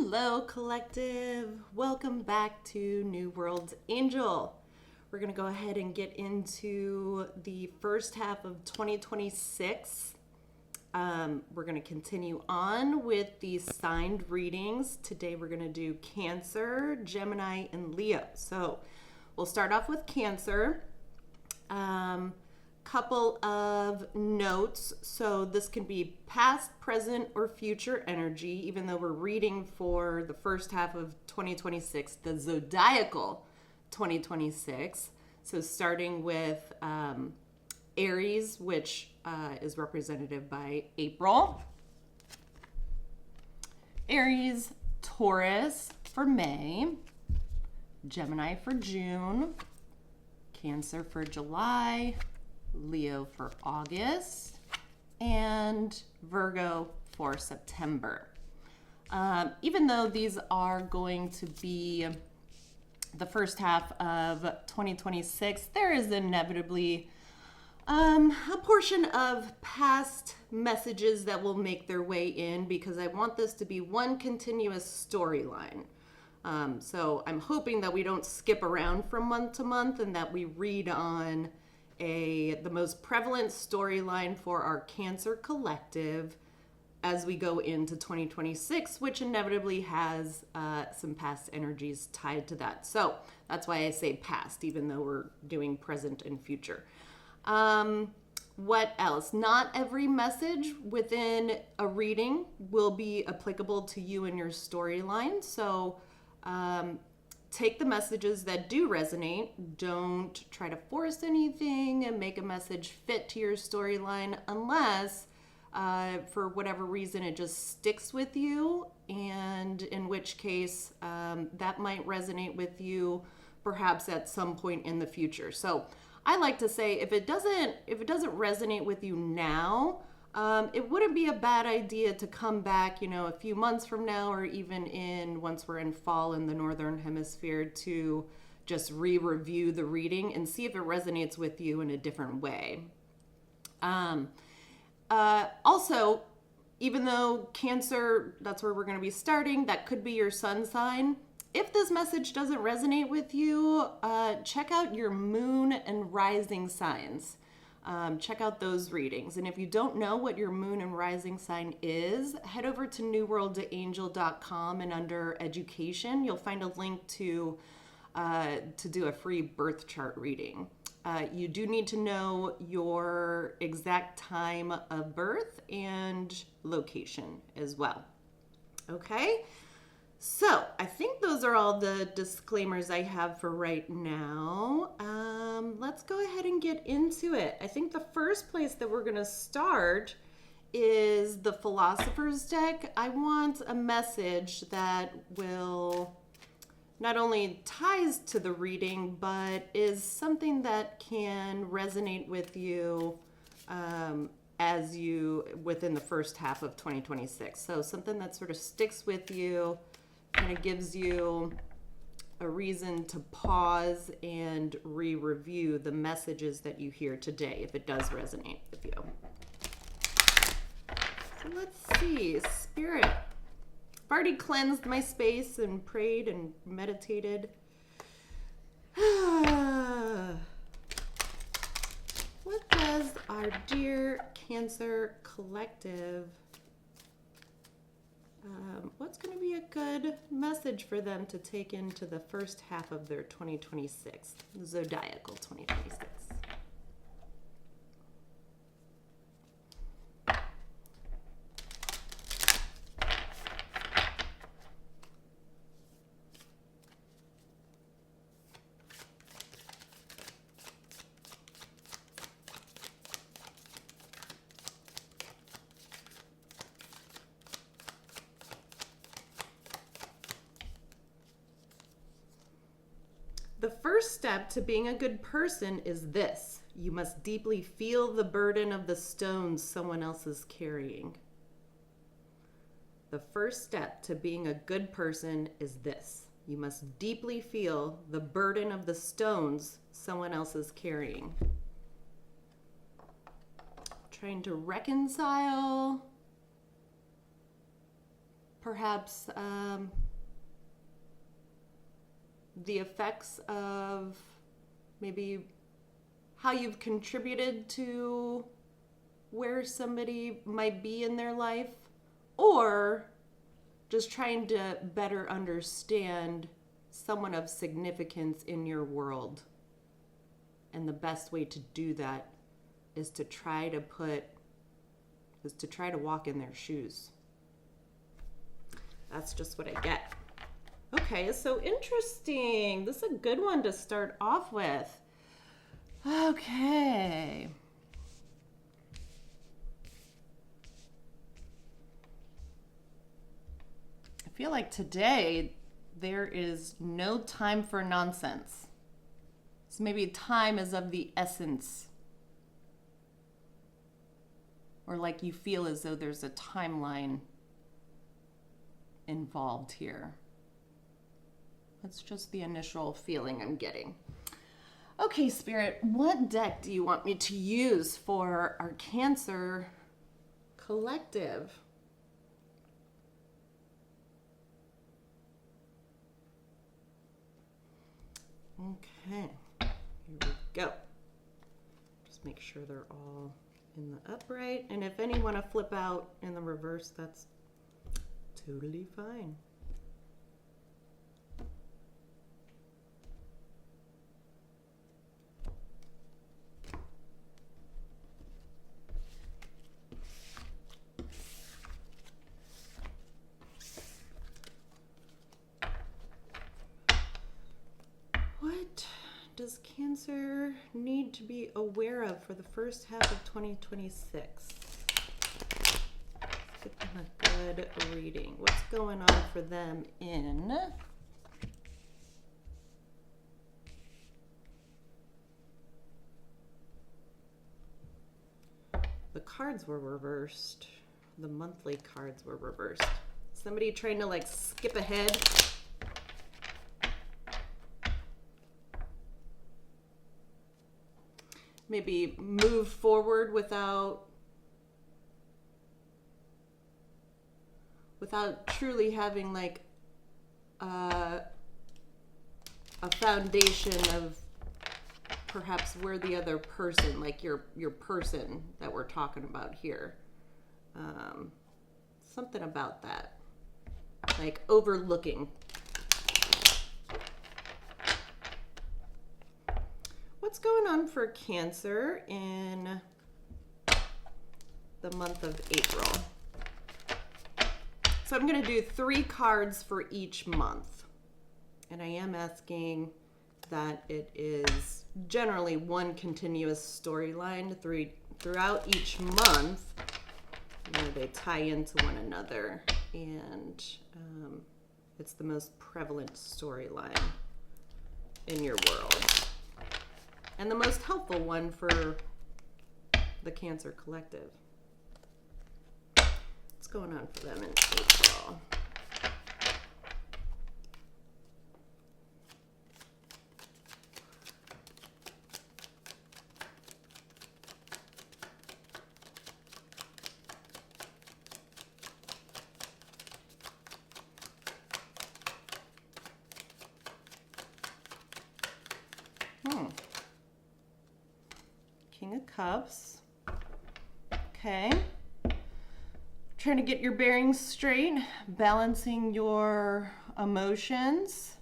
Hello, collective. Welcome back to New World's Angel. We're going to go ahead and get into the first half of 2026. We're going to continue on with the signed readings. Today we're going to do Cancer, Gemini, and Leo. So we'll start off with Cancer. Couple of notes. So this can be past, present, or future energy, even though we're reading for the first half of 2026, the zodiacal 2026. So starting with Aries, which is representative by April. Aries, Taurus for May. Gemini for June. Cancer for July. Leo for August, and Virgo for September. Even though these are going to be the first half of 2026, there is inevitably a portion of past messages that will make their way in because I want this to be one continuous storyline. So I'm hoping that we don't skip around from month to month and that we read on the most prevalent storyline for our Cancer collective as we go into 2026, which inevitably has some past energies tied to that. So that's why I say past, even though we're doing present and future. What else? Not every message within a reading will be applicable to you and your storyline. So take the messages that do resonate. Don't try to force anything and make a message fit to your storyline unless for whatever reason it just sticks with you, and in which case that might resonate with you perhaps at some point in the future. So I like to say if it doesn't resonate with you now, it wouldn't be a bad idea to come back, a few months from now, or even once we're in fall in the Northern Hemisphere, to just re-review the reading and see if it resonates with you in a different way. Also, even though Cancer, that's where we're going to be starting, that could be your sun sign. If this message doesn't resonate with you, check out your moon and rising signs. Check out those readings. And if you don't know what your moon and rising sign is, head over to newworldangel.com, and under education, you'll find a link to do a free birth chart reading. You do need to know your exact time of birth and location as well. Okay? So I think those are all the disclaimers I have for right now. Let's go ahead and get into it. I think the first place that we're going to start is the Philosopher's deck. I want a message that will not only ties to the reading, but is something that can resonate with you as you within the first half of 2026. So something that sort of sticks with you, kind of gives you a reason to pause and re-review the messages that you hear today, if it does resonate with you. So let's see, Spirit. I've already cleansed my space and prayed and meditated. What does our dear Cancer collective, what's going to be a good message for them to take into the first half of their 2026, zodiacal 2026? The first step to being a good person is this: you must deeply feel the burden of the stones someone else is carrying. The first step to being a good person is this: you must deeply feel the burden of the stones someone else is carrying. Trying to reconcile perhaps the effects of maybe how you've contributed to where somebody might be in their life, or just trying to better understand someone of significance in your world. And the best way to do that is to try to walk in their shoes. That's just what I get. Okay, so interesting. This is a good one to start off with. Okay. I feel like today there is no time for nonsense. So maybe time is of the essence. Or like you feel as though there's a timeline involved here. That's just the initial feeling I'm getting. Okay, Spirit, what deck do you want me to use for our Cancer collective? Okay, here we go. Just make sure they're all in the upright. And if any want to flip out in the reverse, that's totally fine. What does Cancer need to be aware of for the first half of 2026? Let's get them a good reading. What's going on for them in the cards were reversed. The monthly cards were reversed. Somebody trying to like skip ahead. Maybe move forward without truly having like a foundation of perhaps where the other person, like your person that we're talking about here. Something about that. Like overlooking. What's going on for Cancer in the month of April? So I'm going to do 3 cards for each month. And I am asking that it is generally one continuous storyline throughout each month. You know, they tie into one another. And it's the most prevalent storyline in your world. And the most helpful one for the Cancer collective. What's going on for them in April? King of Cups. Okay. Trying to get your bearings straight, balancing your emotions.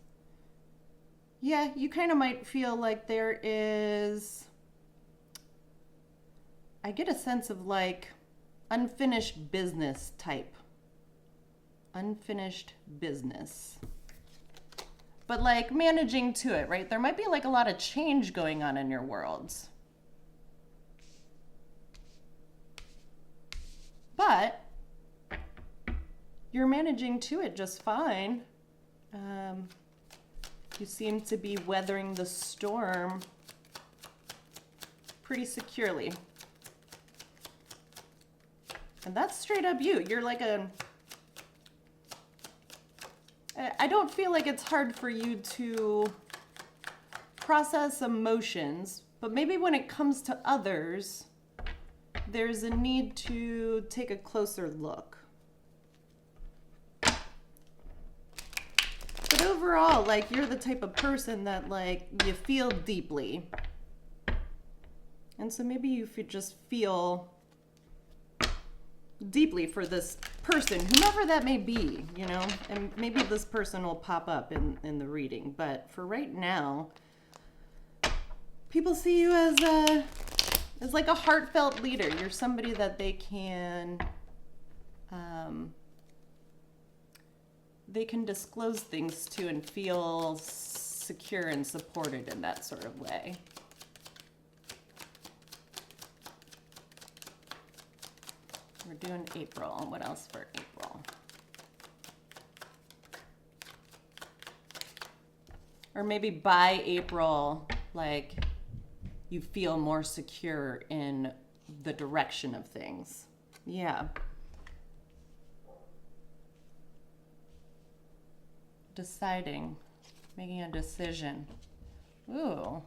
Yeah, you kind of might feel like there is, I get a sense of like unfinished business type. Unfinished business. But like managing to it, right? There might be like a lot of change going on in your worlds. But you're managing to it just fine. You seem to be weathering the storm pretty securely. And that's straight up you. You're like I don't feel like it's hard for you to process emotions, but maybe when it comes to others, there's a need to take a closer look. But overall, like, you're the type of person that, like, you feel deeply. And so maybe you just feel deeply for this person, whomever that may be, you know? And maybe this person will pop up in the reading. But for right now, people see you as like a heartfelt leader. You're somebody that they can disclose things to and feel secure and supported in that sort of way. We're doing April. What else for April? Or maybe by April, like, you feel more secure in the direction of things. Yeah. Deciding, making a decision. Ooh.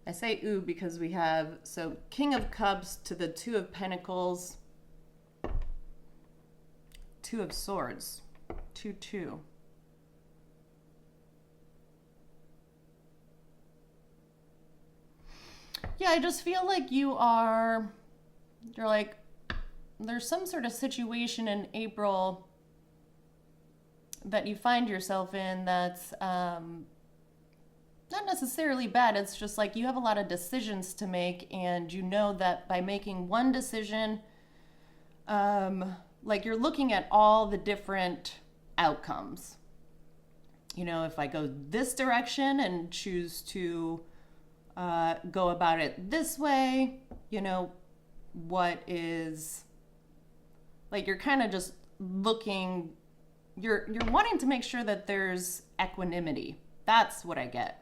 I say ooh because we have, so King of Cups to the Two of Pentacles, Two of Swords, 2-2. Yeah, I just feel like you're like, there's some sort of situation in April that you find yourself in that's not necessarily bad. It's just like you have a lot of decisions to make, and you know that by making one decision, like, you're looking at all the different outcomes. You know, if I go this direction and choose to go about it this way, you know, what is, like, you're kind of just looking, you're wanting to make sure that there's equanimity. That's what I get.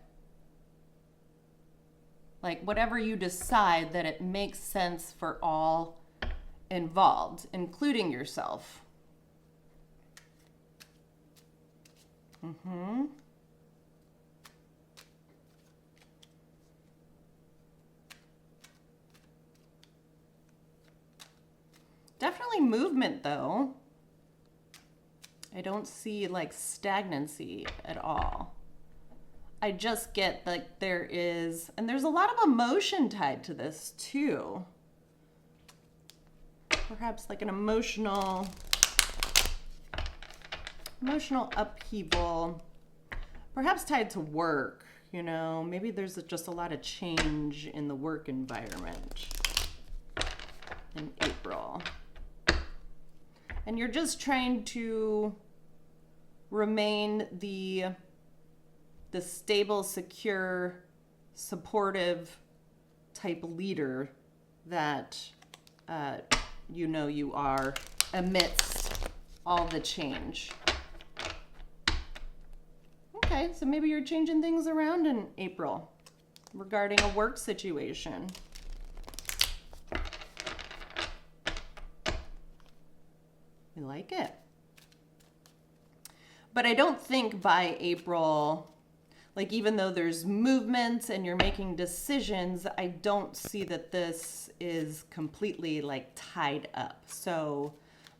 Like, whatever you decide, that it makes sense for all involved, including yourself. Mm-hmm. Definitely movement, though. I don't see, like, stagnancy at all. I just get like there is, and there's a lot of emotion tied to this too. Perhaps like an emotional upheaval, perhaps tied to work, you know, maybe there's just a lot of change in the work environment in April. And you're just trying to remain the stable, secure, supportive type leader that you know you are amidst all the change. Okay, so maybe you're changing things around in April regarding a work situation. I like it. But I don't think by April, like, even though there's movement and you're making decisions, I don't see that this is completely like tied up. So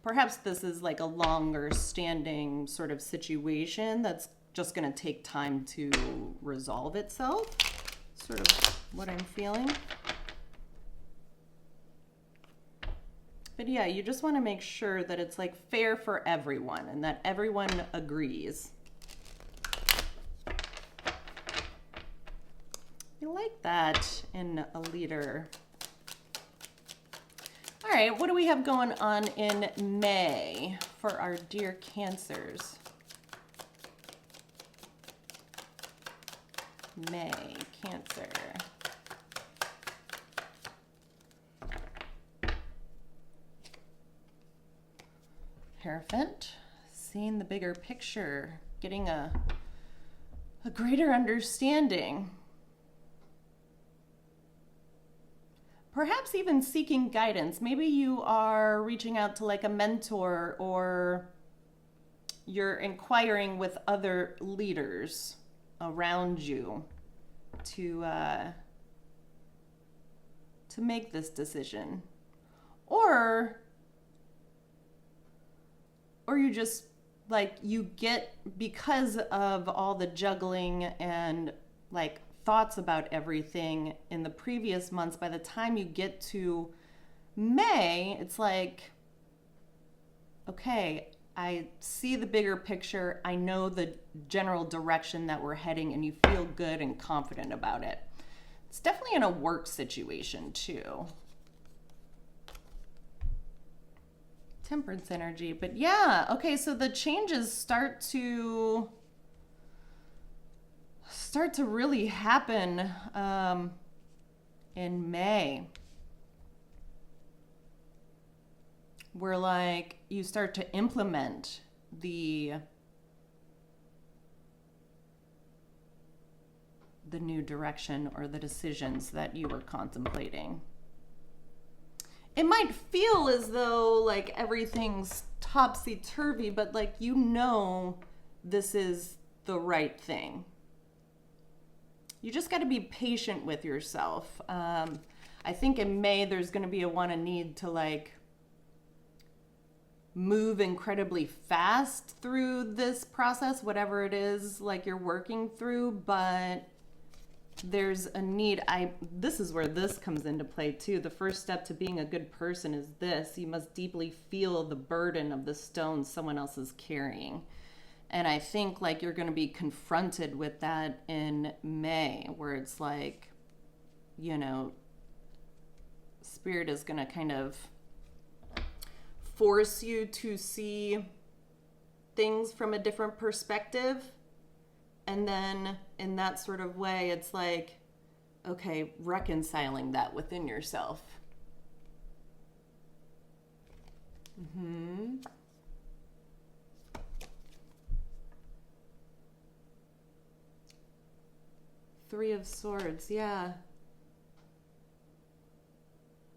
perhaps this is like a longer standing sort of situation that's just going to take time to resolve itself. Sort of what I'm feeling. But yeah, you just want to make sure that it's like fair for everyone and that everyone agrees. I like that in a leader. All right, what do we have going on in May for our dear Cancers? May, Cancer. Hierophant, seeing the bigger picture, getting a greater understanding. Perhaps even seeking guidance. Maybe you are reaching out to like a mentor, or you're inquiring with other leaders around you to make this decision. Or or you just like you get, because of all the juggling and like thoughts about everything in the previous months, by the time you get to May, it's like, okay, I see the bigger picture. I know the general direction that we're heading, and you feel good and confident about it. It's definitely in a work situation too. Temperance energy. But yeah, okay, so the changes start to really happen in May. Where like you start to implement the new direction or the decisions that you were contemplating. It might feel as though like everything's topsy-turvy, but like you know this is the right thing. You just got to be patient with yourself. I think in May there's going to be a need to like move incredibly fast through this process, whatever it is like you're working through, but there's a need. This is where this comes into play too. The first step to being a good person is this: you must deeply feel the burden of the stones someone else is carrying. And I think like you're going to be confronted with that in May, where it's like, you know, Spirit is going to kind of force you to see things from a different perspective. And then in that sort of way, it's like, okay, reconciling that within yourself. Mm-hmm. Three of Swords, yeah.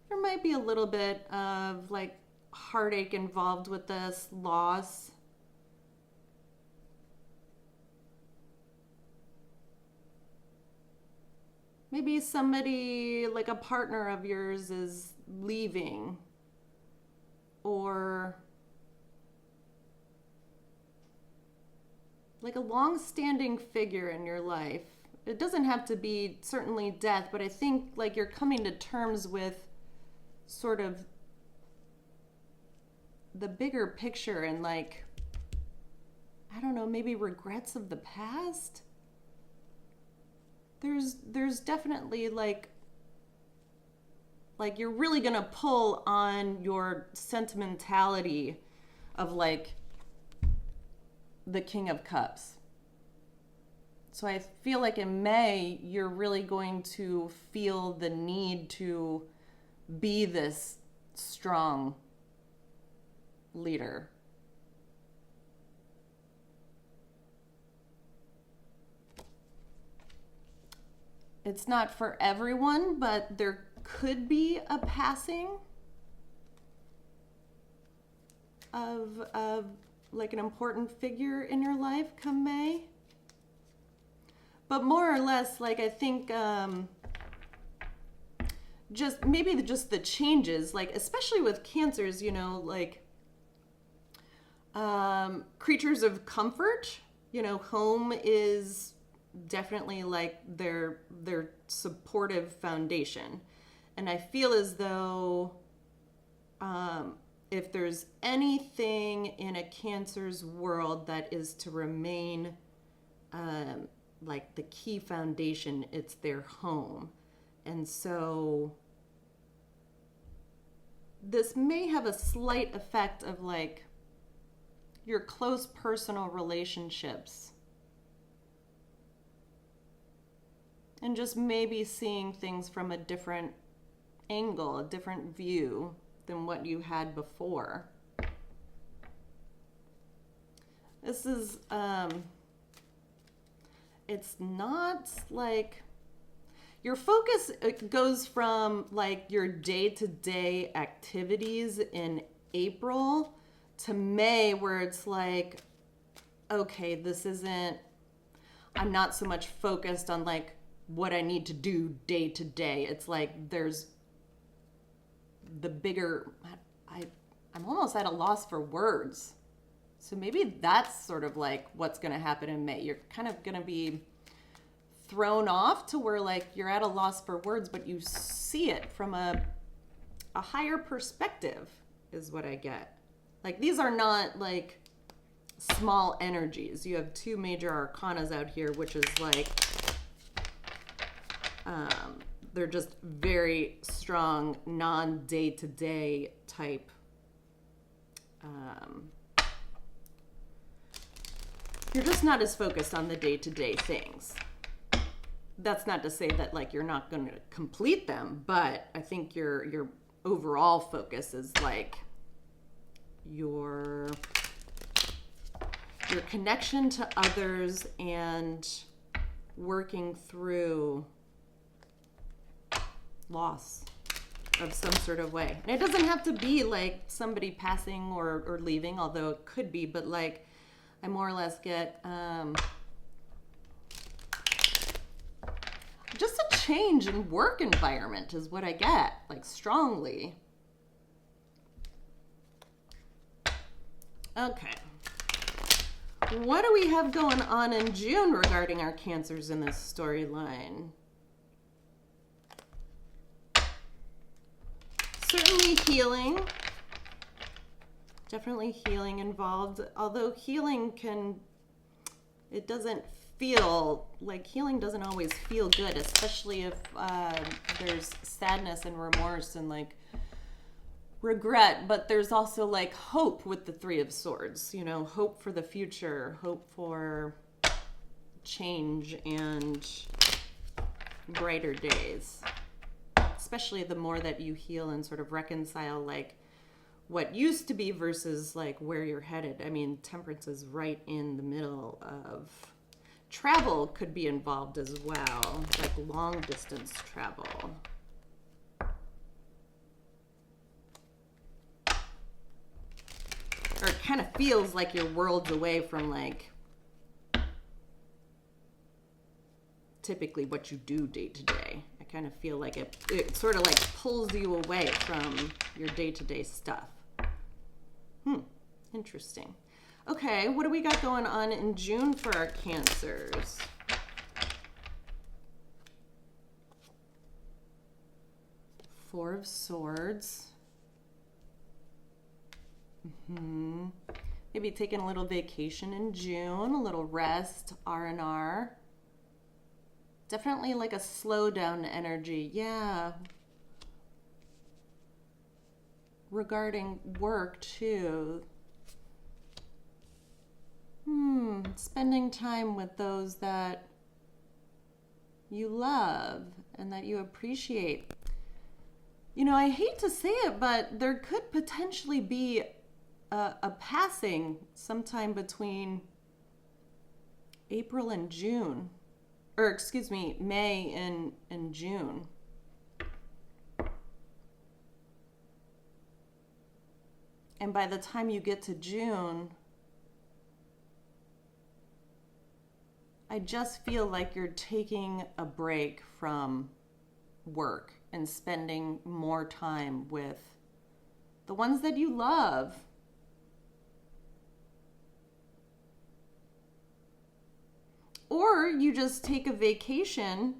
There might be a little bit of like heartache involved with this, loss. Maybe somebody, like a partner of yours, is leaving, or like a long-standing figure in your life. It doesn't have to be certainly death, but I think like you're coming to terms with sort of the bigger picture and like, I don't know, maybe regrets of the past. There's definitely like you're really gonna pull on your sentimentality of like the King of Cups. So I feel like in May, you're really going to feel the need to be this strong leader. It's not for everyone, but there could be a passing of like an important figure in your life come May. But more or less, like I think just maybe just the changes, like especially with Cancers, you know, like creatures of comfort, you know, home is definitely like their supportive foundation. And I feel as though if there's anything in a Cancer's world that is to remain like the key foundation, it's their home. And so this may have a slight effect of like your close personal relationships, and just maybe seeing things from a different angle, a different view than what you had before. This is it's not like your focus goes from like your day-to-day activities in April to May, where it's like, okay, this isn't, I'm not so much focused on like what I need to do day to day. It's like there's the bigger, I'm almost at a loss for words. So maybe that's sort of like what's going to happen in May. You're kind of going to be thrown off to where like you're at a loss for words, but you see it from a higher perspective is what I get. Like these are not like small energies. You have two major arcanas out here, which is like they're just very strong, non-day-to-day type you're just not as focused on the day-to-day things. That's not to say that like you're not going to complete them, but I think your overall focus is like your connection to others and working through loss of some sort of way. And it doesn't have to be like somebody passing or leaving, although it could be, but like I more or less get just a change in work environment is what I get, like strongly. Okay. What do we have going on in June regarding our Cancers in this storyline? Certainly healing. Definitely healing involved. Although healing it doesn't feel, like healing doesn't always feel good, especially if there's sadness and remorse and like regret, but there's also like hope with the Three of Swords, you know, hope for the future, hope for change and brighter days. Especially the more that you heal and sort of reconcile like what used to be versus like where you're headed. I mean, Temperance is right in the middle of travel, could be involved as well, like long distance travel. Or it kind of feels like you're worlds away from like typically what you do day to day. I kind of feel like it sort of like pulls you away from your day-to-day stuff. Interesting. Okay, what do we got going on in June for our Cancers? Four of Swords. Maybe taking a little vacation in June, a little rest, R&R. Definitely like a slow down energy. Yeah. Regarding work too. Spending time with those that you love and that you appreciate. You know, I hate to say it, but there could potentially be a passing sometime between April and June. Or excuse me, May and June. And by the time you get to June, I just feel like you're taking a break from work and spending more time with the ones that you love. Or you just take a vacation,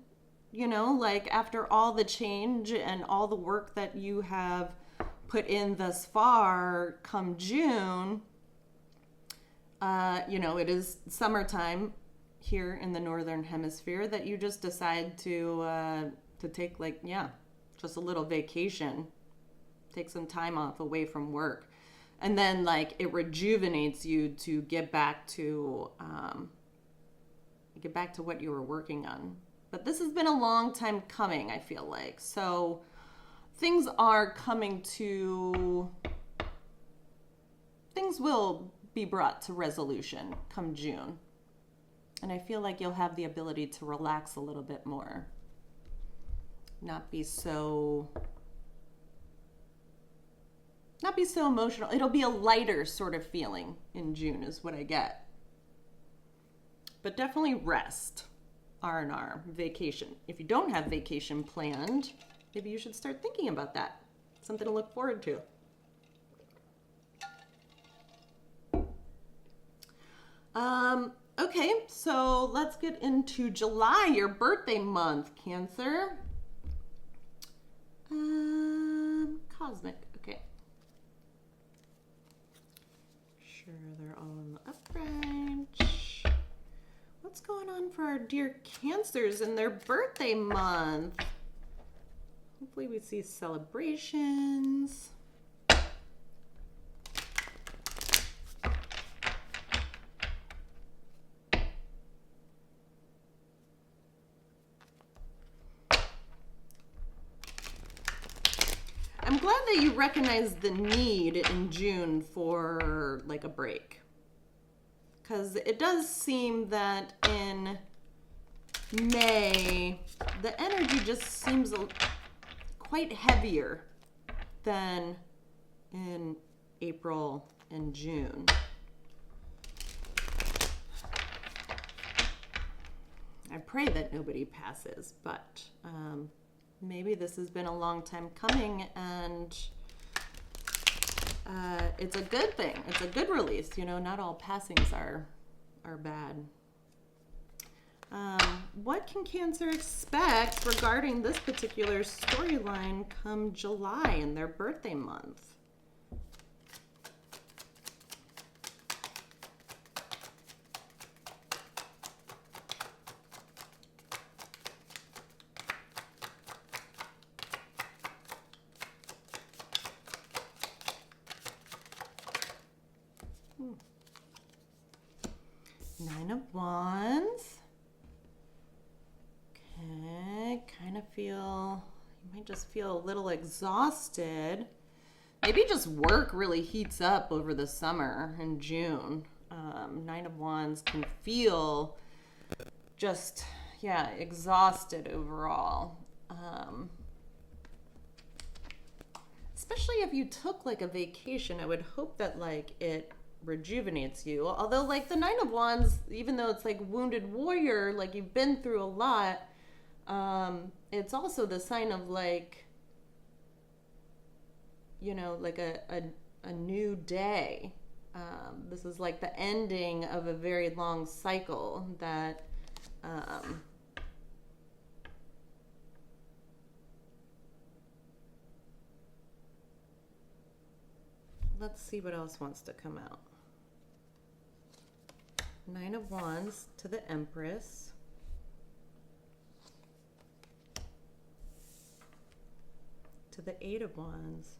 you know, like after all the change and all the work that you have put in thus far, come June, you know, it is summertime here in the Northern Hemisphere, that you just decide to take like, yeah, just a little vacation, take some time off away from work. And then like it rejuvenates you to get back to what you were working on. But this has been a long time coming, I feel like. So things will be brought to resolution come June. And I feel like you'll have the ability to relax a little bit more. Not be so emotional. It'll be a lighter sort of feeling in June is what I get. But definitely rest, R&R, vacation. If you don't have vacation planned, maybe you should start thinking about that. Something to look forward to. Okay, so let's get into July, your birthday month, Cancer. Cosmic, okay. Sure, they're all in the upright. What's going on for our dear Cancers in their birthday month? Hopefully we see celebrations. I'm glad that you recognize the need in June for like a break. Because it does seem that in May, the energy just seems quite heavier than in April and June. I pray that nobody passes, but maybe this has been a long time coming, and it's a good thing. It's a good release. You know, not all passings are bad. What can Cancer expect regarding this particular storyline come July in their birthday month? Nine of Wands. Okay, kind of feel, you might just feel a little exhausted. Maybe just work really heats up over the summer in June. Nine of Wands can feel just, yeah, exhausted overall. Especially if you took like a vacation, I would hope that like it rejuvenates you. Although like the Nine of Wands, even though it's like wounded warrior, like you've been through a lot, it's also the sign of like, you know, like a new day. This is like the ending of a very long cycle that let's see what else wants to come out. Nine of Wands to the Empress. To the Eight of Wands.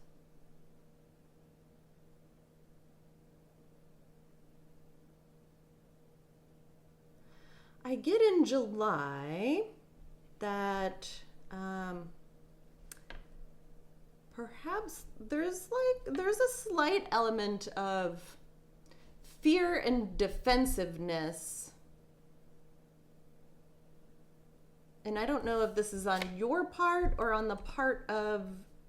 I get in July that perhaps there's a slight element of fear and defensiveness. And I don't know if this is on your part or on the part of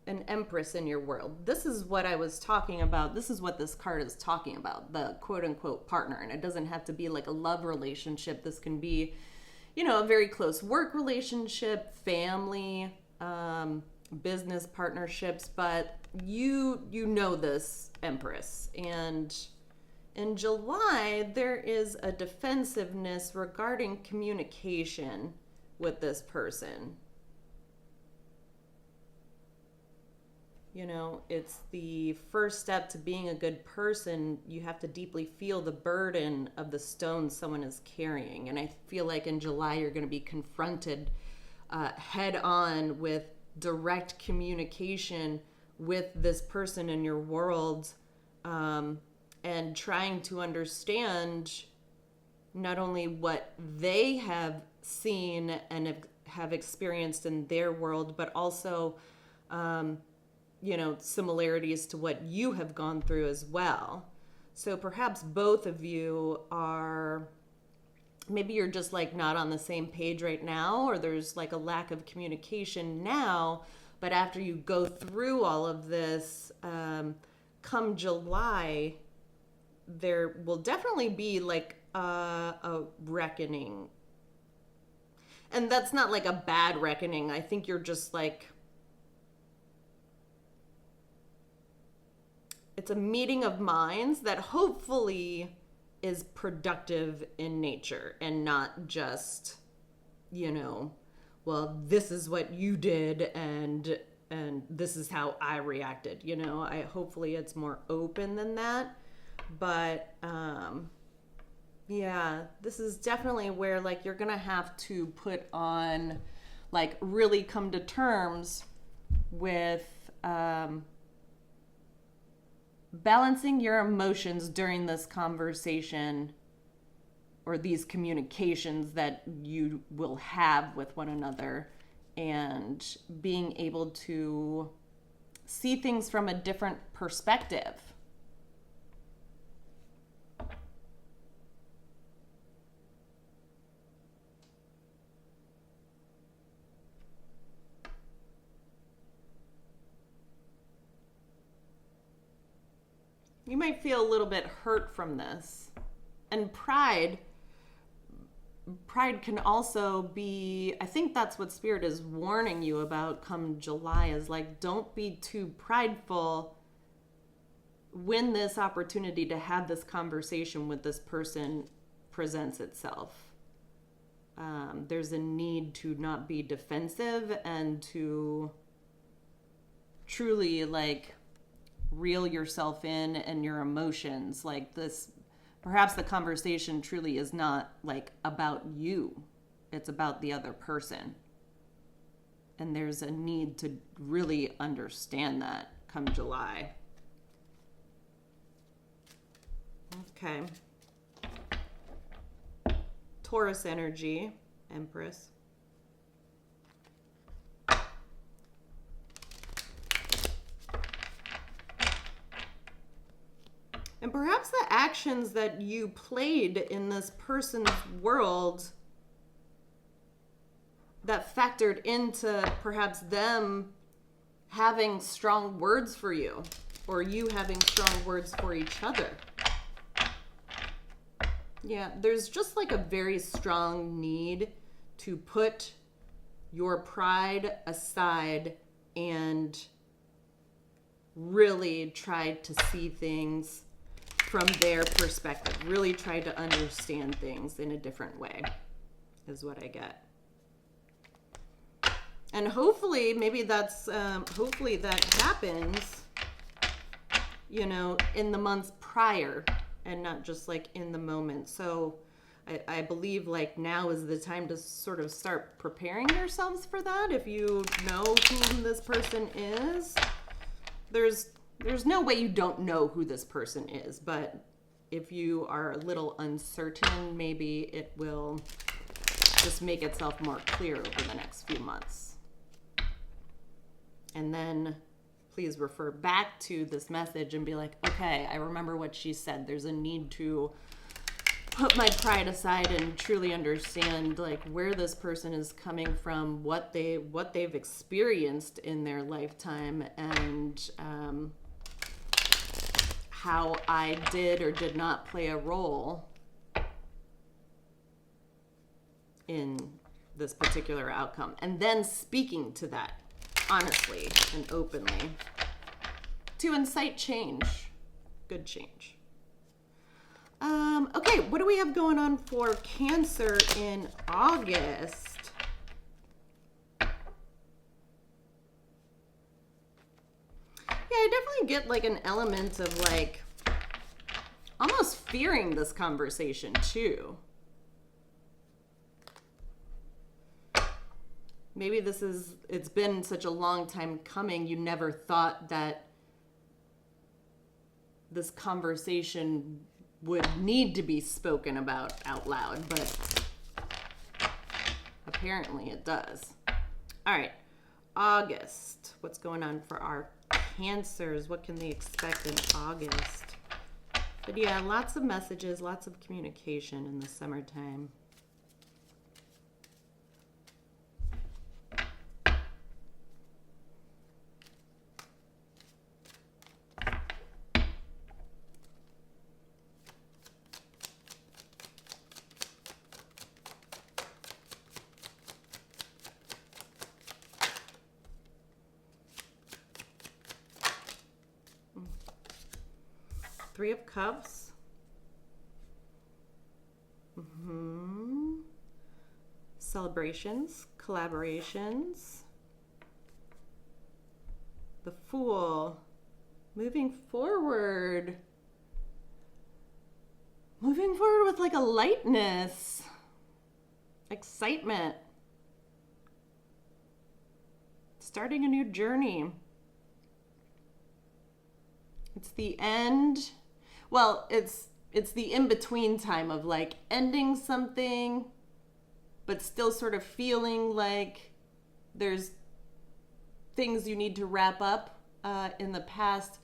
an Empress in your world. This is what I was talking about. This is what this card is talking about, the quote unquote partner. And it doesn't have to be like a love relationship. This can be, you know, a very close work relationship, family, business partnerships. But you know this, Empress. And in July, there is a defensiveness regarding communication with this person. You know, it's the first step to being a good person. You have to deeply feel the burden of the stone someone is carrying. And I feel like in July, you're going to be confronted head on with direct communication with this person in your world, and trying to understand not only what they have seen and have experienced in their world, but also, you know, similarities to what you have gone through as well. So perhaps both of you are, maybe you're just like not on the same page right now, or there's like a lack of communication now, but after you go through all of this, come July, there will definitely be like a reckoning. And that's not like a bad reckoning. I think you're just like, it's a meeting of minds that hopefully is productive in nature and not just, well, this is what you did and this is how I reacted. I hopefully it's more open than that. But yeah, this is definitely where like you're gonna have to put on, like, really come to terms with balancing your emotions during this conversation or these communications that you will have with one another, and being able to see things from a different perspective. You might feel a little bit hurt from this. And pride can also be, I think that's what Spirit is warning you about come July, is like, don't be too prideful when this opportunity to have this conversation with this person presents itself. There's a need to not be defensive and to truly like reel yourself in and your emotions. Like this, perhaps the conversation truly is not like about you, it's about the other person. And there's a need to really understand that come July. Okay. Taurus energy, Empress. And perhaps the actions that you played in this person's world that factored into perhaps them having strong words for you, or you having strong words for each other. Yeah, there's just like a very strong need to put your pride aside and really try to see things from their perspective. Really try to understand things in a different way, is what I get. And hopefully, maybe that's, hopefully that happens, in the months prior and not just like in the moment. So I believe like now is the time to sort of start preparing yourselves for that. If you know who this person is, there's no way you don't know who this person is, but if you are a little uncertain, maybe it will just make itself more clear over the next few months. And then please refer back to this message and be like, okay, I remember what she said. There's a need to put my pride aside and truly understand like where this person is coming from, what they've experienced in their lifetime, and how I did or did not play a role in this particular outcome. And then speaking to that honestly and openly to incite change, good change. Okay, what do we have going on for Cancer in August? Yeah, I definitely get like an element of like almost fearing this conversation too. Maybe it's been such a long time coming, you never thought that this conversation would need to be spoken about out loud, but apparently it does. All right, August. What's going on for our Cancers? What can they expect in August? But yeah, lots of messages, lots of communication in the summertime. Three of Cups. Celebrations, collaborations. The Fool. Moving forward. Moving forward with like a lightness. Excitement. Starting a new journey. It's the end. Well, it's the in-between time of like ending something, but still sort of feeling like there's things you need to wrap up in the past,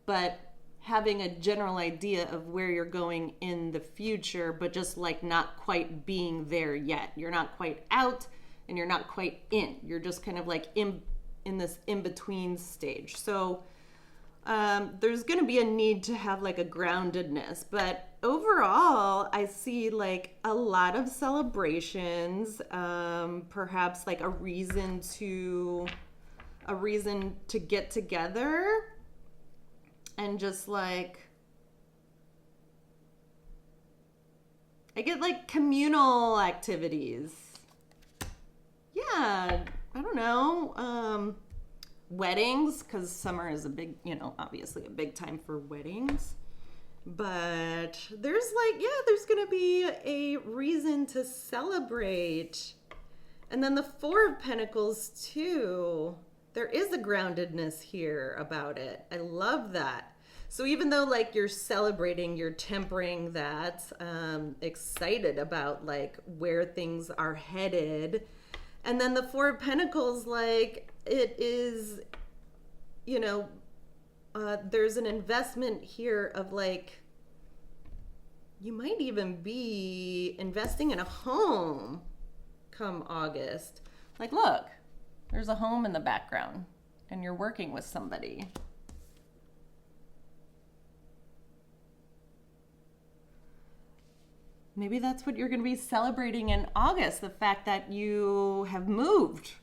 but having a general idea of where you're going in the future, but just like not quite being there yet. You're not quite out and you're not quite in. You're just kind of like in this in-between stage. So there's going to be a need to have like a groundedness, but overall I see like a lot of celebrations, perhaps like a reason to get together and just like, I get like communal activities. Yeah, I don't know. Weddings, because summer is a big, obviously a big time for weddings. But there's like, there's going to be a reason to celebrate. And then the Four of Pentacles too. There is a groundedness here about it. I love that. So even though like you're celebrating, you're tempering that, excited about like where things are headed. And then the Four of Pentacles, like it is, there's an investment here of like, you might even be investing in a home come August. Like, look, there's a home in the background and you're working with somebody. Maybe that's what you're going to be celebrating in August, the fact that you have moved.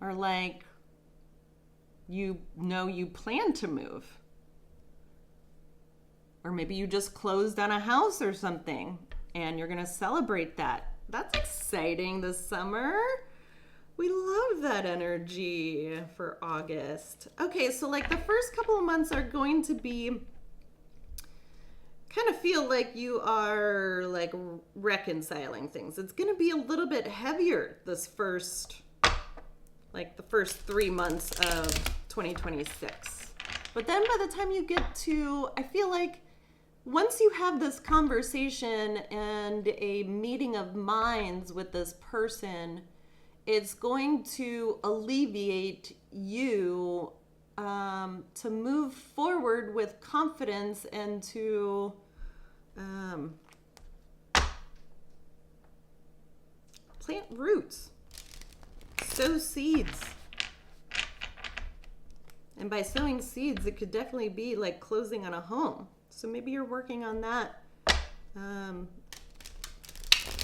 Or like, you plan to move. Or maybe you just closed on a house or something and you're going to celebrate that. That's exciting this summer. We love that energy for August. Okay, so like the first couple of months are going to be, kind of feel like you are like reconciling things. It's going to be a little bit heavier this first, like the first 3 months of 2026. But then by the time you get to, I feel like once you have this conversation and a meeting of minds with this person, it's going to alleviate you to move forward with confidence and to plant roots, sow seeds. And by sowing seeds, it could definitely be like closing on a home. So maybe you're working on that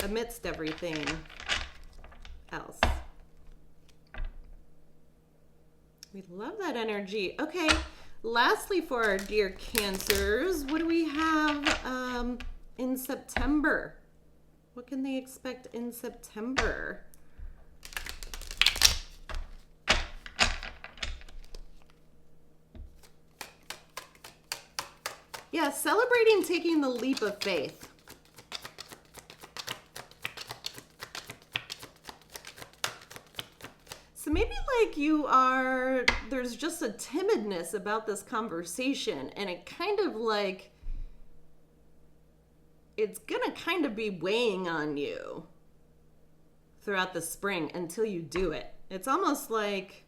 amidst everything else. We love that energy. Okay, lastly for our dear Cancers, what do we have in September? What can they expect in September? Yeah, celebrating taking the leap of faith. So maybe like there's just a timidness about this conversation, and it kind of like, it's gonna kind of be weighing on you throughout the spring until you do it. It's almost like,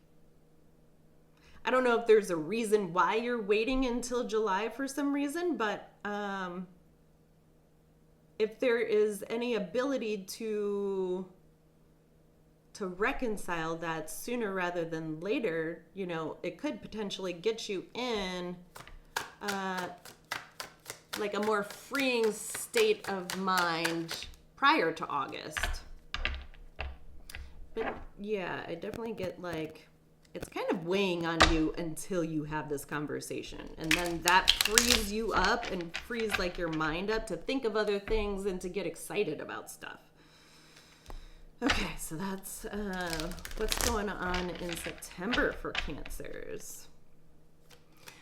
I don't know if there's a reason why you're waiting until July for some reason, but if there is any ability to reconcile that sooner rather than later, it could potentially get you in like a more freeing state of mind prior to August. But yeah, I definitely get like, it's kind of weighing on you until you have this conversation. And then that frees you up and frees like your mind up to think of other things and to get excited about stuff. Okay, so that's what's going on in September for Cancers.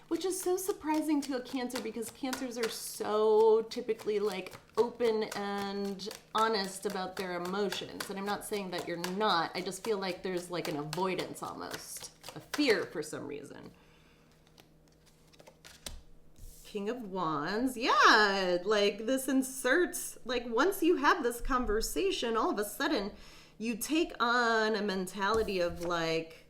Which is so surprising to a Cancer because Cancers are so typically like open and honest about their emotions. And I'm not saying that you're not. I just feel like there's like an avoidance almost, a fear for some reason. King of Wands. Yeah, like this inserts, like once you have this conversation, all of a sudden you take on a mentality of like,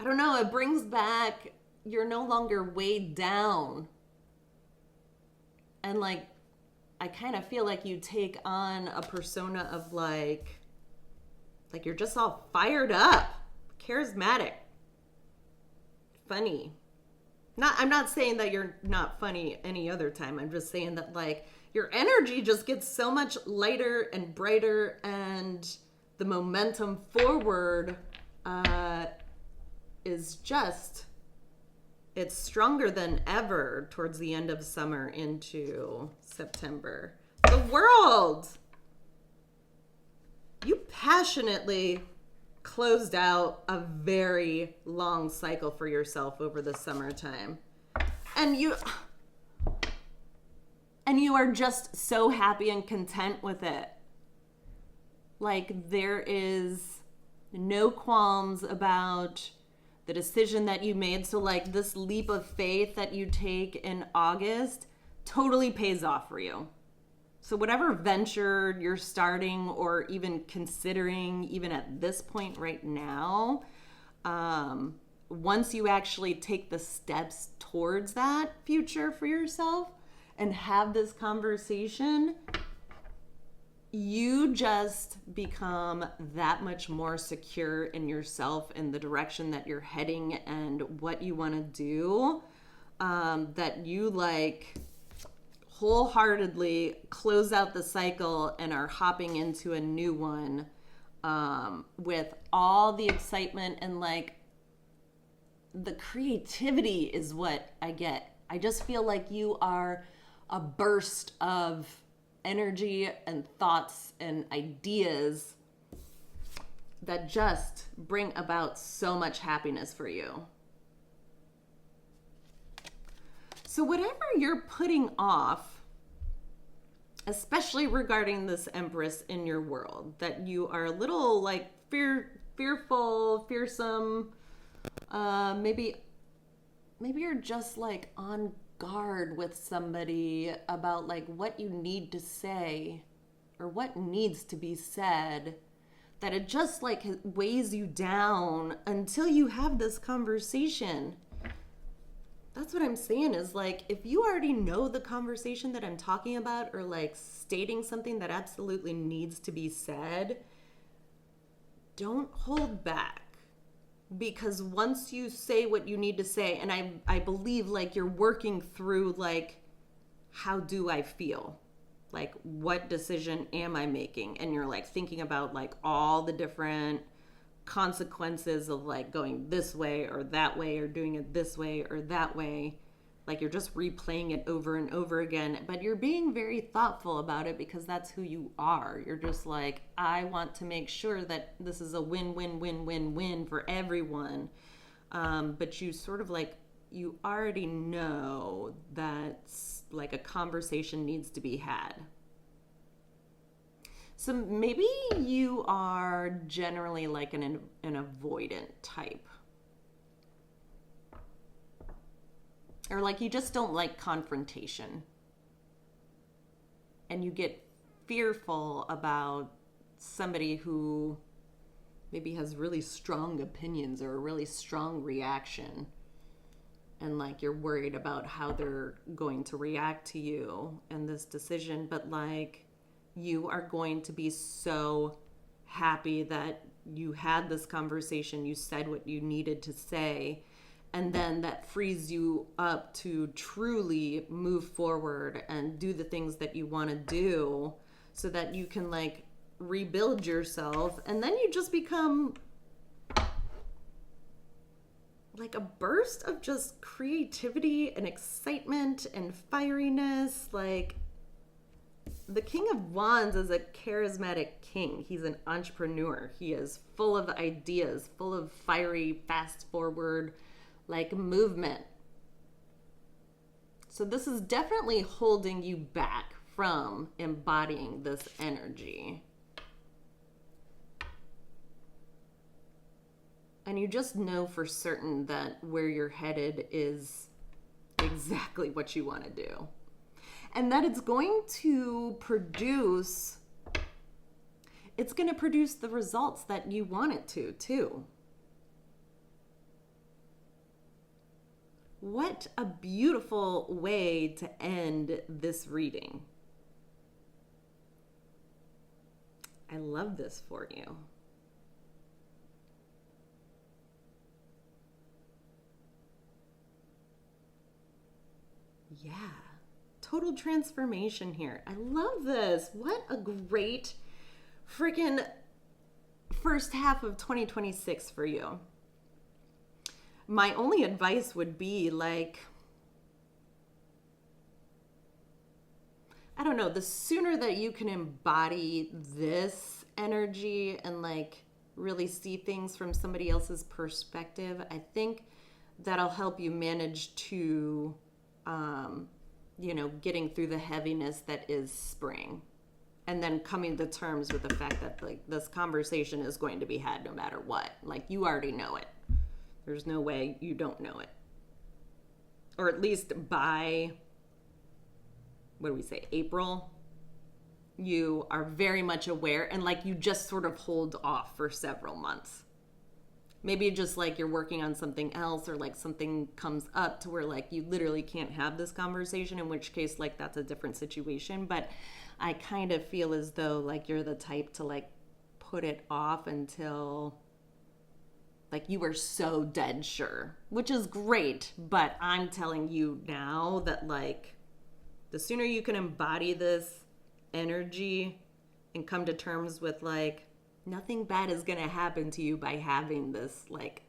I don't know, it brings back, you're no longer weighed down. And like, I kind of feel like you take on a persona of like you're just all fired up, charismatic, funny. I'm not saying that you're not funny any other time. I'm just saying that like your energy just gets so much lighter and brighter, and the momentum forward is just, it's stronger than ever towards the end of summer into September. The World! You passionately closed out a very long cycle for yourself over the summertime. And you are just so happy and content with it. Like there is no qualms about the decision that you made. So like this leap of faith that you take in August totally pays off for you. So whatever venture you're starting or even considering, even at this point right now, once you actually take the steps towards that future for yourself and have this conversation, you just become that much more secure in yourself and the direction that you're heading and what you want to do, that you like wholeheartedly close out the cycle and are hopping into a new one with all the excitement and like the creativity is what I get. I just feel like you are a burst of energy and thoughts and ideas that just bring about so much happiness for you. So whatever you're putting off, especially regarding this Empress in your world, that you are a little like fearful, fearsome, maybe you're just like on guard with somebody about like what you need to say or what needs to be said, that it just like weighs you down until you have this conversation. That's what I'm saying is like, if you already know the conversation that I'm talking about or like stating something that absolutely needs to be said, don't hold back. Because once you say what you need to say, and I believe like you're working through like, how do I feel? Like, what decision am I making? And you're like thinking about like all the different consequences of like going this way or that way or doing it this way or that way. Like you're just replaying it over and over again, but you're being very thoughtful about it because that's who you are. You're just like, I want to make sure that this is a win-win-win-win-win for everyone. But you sort of like, you already know that like a conversation needs to be had. So maybe you are generally like an avoidant type. Or like you just don't like confrontation. And you get fearful about somebody who maybe has really strong opinions or a really strong reaction. And like you're worried about how they're going to react to you and this decision. But like you are going to be so happy that you had this conversation, you said what you needed to say, and then that frees you up to truly move forward and do the things that you want to do so that you can like rebuild yourself, and then you just become like a burst of just creativity and excitement and fieriness. Like, the King of Wands is a charismatic king. He's an entrepreneur. He is full of ideas, full of fiery, fast forward, like, movement. So this is definitely holding you back from embodying this energy. And you just know for certain that where you're headed is exactly what you want to do. And that it's going to produce the results that you want it to, too. What a beautiful way to end this reading. I love this for you. Yeah. Total transformation here. I love this. What a great freaking first half of 2026 for you. My only advice would be, like, I don't know, the sooner that you can embody this energy and, like, really see things from somebody else's perspective, I think that'll help you manage to, getting through the heaviness that is spring. And then coming to terms with the fact that, like, this conversation is going to be had no matter what. Like, you already know it. There's no way you don't know it. Or at least by, what do we say, April, you are very much aware, and, like, you just sort of hold off for several months. Maybe just, like, you're working on something else, or, like, something comes up to where, like, you literally can't have this conversation, in which case, like, that's a different situation. But I kind of feel as though, like, you're the type to, like, put it off until, like, you are so dead sure, which is great. But I'm telling you now that, like, the sooner you can embody this energy and come to terms with, like, nothing bad is going to happen to you by having this, like,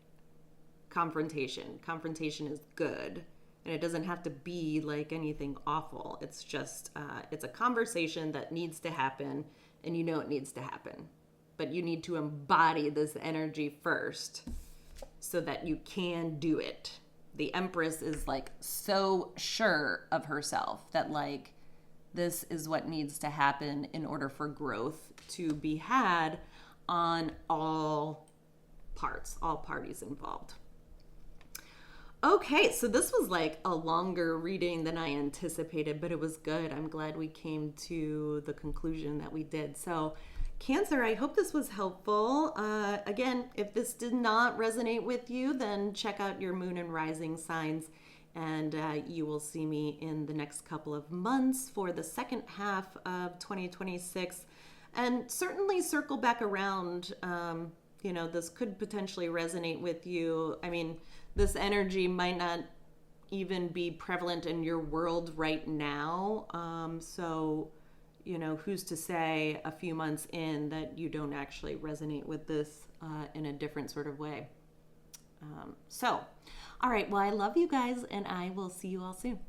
confrontation. Confrontation is good. And it doesn't have to be, like, anything awful. It's just, it's a conversation that needs to happen, and you know it needs to happen. But you need to embody this energy first so that you can do it. The Empress is, like, so sure of herself that, like, this is what needs to happen in order for growth to be had on all parties involved. Okay, so this was, like, a longer reading than I anticipated, but it was good. I'm glad we came to the conclusion that we did. So, Cancer, I hope this was helpful. Again, if this did not resonate with you, then check out your moon and rising signs, and you will see me in the next couple of months for the second half of 2026. And certainly circle back around. This could potentially resonate with you. I mean, this energy might not even be prevalent in your world right now. So, who's to say a few months in that you don't actually resonate with this in a different sort of way. All right. Well, I love you guys, and I will see you all soon.